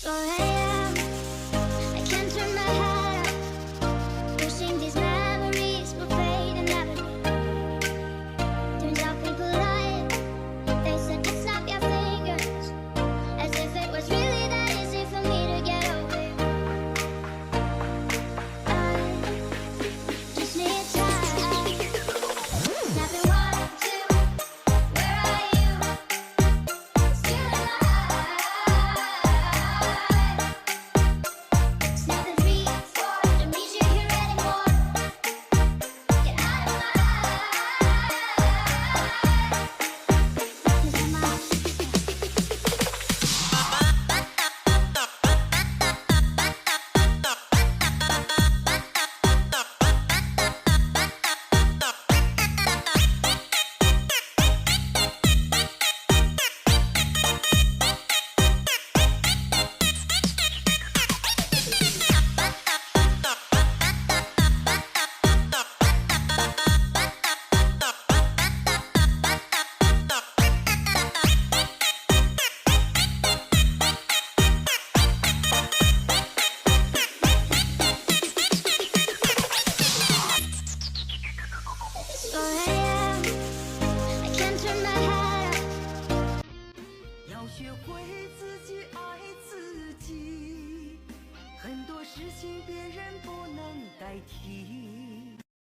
4 a.m. I can't turn my head up. Wishing these memories will fade and never be. Turns out people lie. They said to snap your fingers, as if it was really that easy for me to get over you. I just need time. Snapping 1, 2. Where are you? Still alive. Snapping 3, 4. Don't need you here anymore. Get out of my life. 'Cause I'm out. It's 4 a.m. I can't turn my head up. 要学会自己爱自己，很多事情别人不能代替。